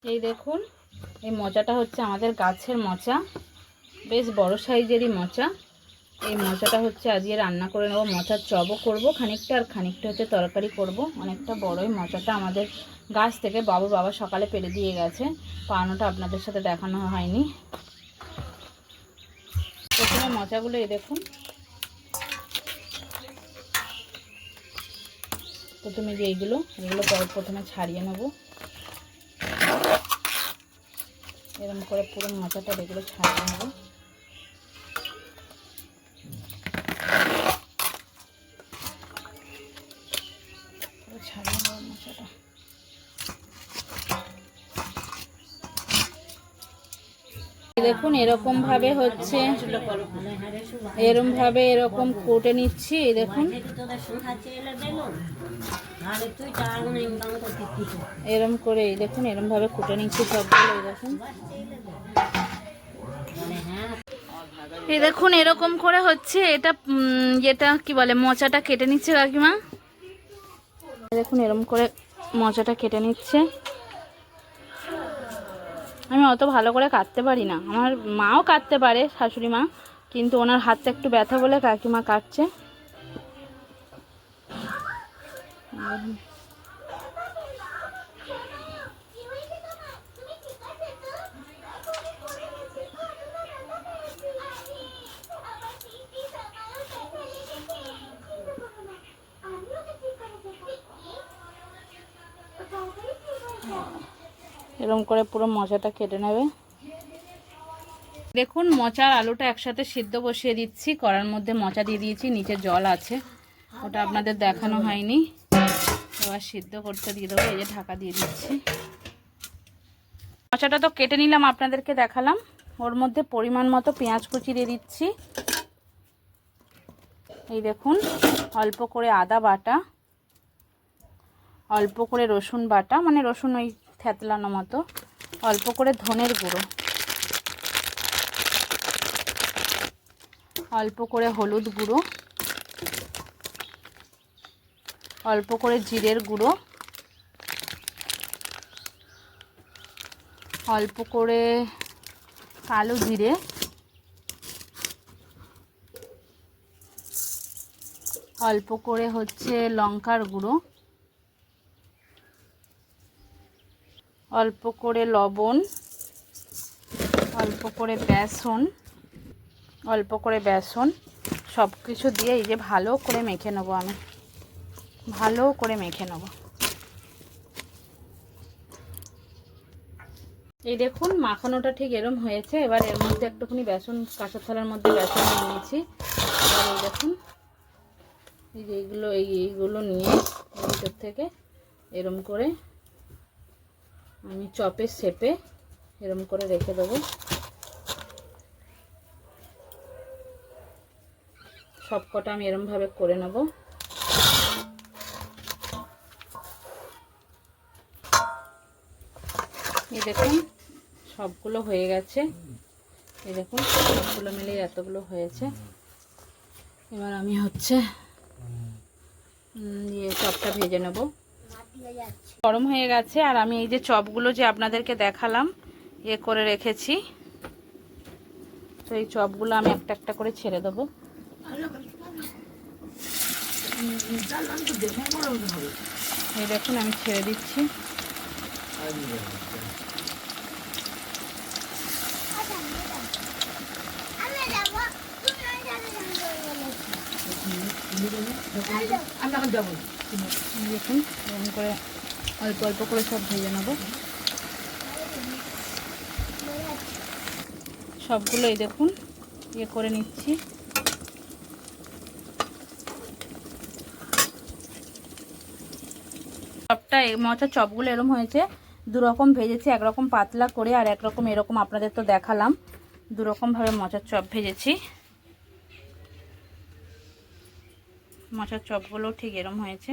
এই দেখুন, এই মোচাটা হচ্ছে আমাদের গাছের মোচা, বেশ বড় সাইজেরই মোচা। এই মোচাটা হচ্ছে আজকে রান্না করে নেব। মোচার চপও করব খানিকটা, আর খানিকটা হচ্ছে তরকারি করব। অনেকটা বড়ই মোচাটা আমাদের গাছ থেকে বাবা সকালে পেড়ে দিয়ে গেছে। পানোটা আপনাদের সাথে দেখানো হয়নি। প্রথমে মোচাগুলো এই দেখুন, প্রথমে যে এগুলো প্রথমে ছাড়িয়ে নেব। এরকম করে পুরো মোচাটা এগুলো ছাড়িয়ে নেব। ছাড়িয়ে নেব মোচাটা। দেখুন এরকম ভাবে হচ্ছে, এরকম কুটে নিচ্ছি। এই দেখুন এরকম করে, এই দেখুন এরকম ভাবে কুটে নিচ্ছি সবগুলো। এই দেখুন, এই দেখুন এরকম করে হচ্ছে এটা, যেটা কি বলে, মোচাটা কেটে নিচ্ছে কাকিমা। দেখুন এরকম করে মোচাটা কেটে নিচ্ছে। আমি অত ভালো করে কাটতে পারি না, আমার মাও কাটতে পারে, শাশুড়ি মা, কিন্তু ওনার হাতটা একটু ব্যথা বলে কাকিমা কাটছে। এরকম করে পুরো মোচাটা কেটে নেবে। দেখুন মোচার আলুটা একসাথে সিদ্ধ বসিয়ে দিচ্ছি। কড়ার মধ্যে মোচা দিয়ে দিয়েছি, নিচে জল আছে, ওটা আপনাদের দেখানো হয়নি। এবার সিদ্ধ করতে দিয়ে দেবো। এই যে ঢাকা দিয়ে দিচ্ছি। মোচাটা তো কেটে নিলাম, আপনাদেরকে দেখালাম। ওর মধ্যে পরিমাণ মতো পেঁয়াজ কুচি দিয়ে দিচ্ছি। এই দেখুন অল্প করে আদা বাটা, অল্প করে রসুন বাটা, মানে রসুন ওই থেতলানো মতো, অল্প করে ধনের গুঁড়ো, অল্প করে হলুদ গুঁড়ো, অল্প করে জিরের গুঁড়ো, অল্প করে কালো জিরে, অল্প করে হচ্ছে লঙ্কার গুঁড়ো, অল্প করে লবণ, অল্প করে বেসন, সব কিছু দিয়ে এই যে ভালো করে মেখে নেবো। আমি ভালো করে মেখে নেব। এই দেখুন মাখানোটা ঠিক এরম হয়েছে। এবার এর মধ্যে একটুখানি বেসন, কাঁসার থালার মধ্যে বেসন নিয়ে নিয়েছি। এবার এই দেখুন, এই যে এইগুলো নিয়ে ভিতর থেকে এরম করে আমি চপের শেপে এরম করে রেখে দেবো। সব কটা আমি এরমভাবে করে নেব। এই দেখুন সবগুলো হয়ে গেছে। এই দেখুন সবগুলো মিলে এতগুলো হয়েছে। এবার আমি হচ্ছে চপটা ভেজে নেব। গরম হয়ে গেছে, আর আমি এই যে চপগুলো যে আপনাদেরকে দেখালাম করে রেখেছি, তো এই চপগুলো আমি একটা একটা করে ছেড়ে দেবো। এই দেখুন আমি ছেড়ে দিচ্ছি। দেখুন এরকম করে অল্প অল্প করে সব ভেজে নেব সবগুলো। এই দেখুন করে নিচ্ছি। চপটা, মোচার চপগুলো এরকম হয়েছে, দুরকম ভেজেছি, একরকম পাতলা করে আর একরকম এরকম। আপনাদের তো দেখালাম দুরকমভাবে মোচার চপ ভেজেছি। মোচার চপগুলো ঠিক এরকম হয়েছে।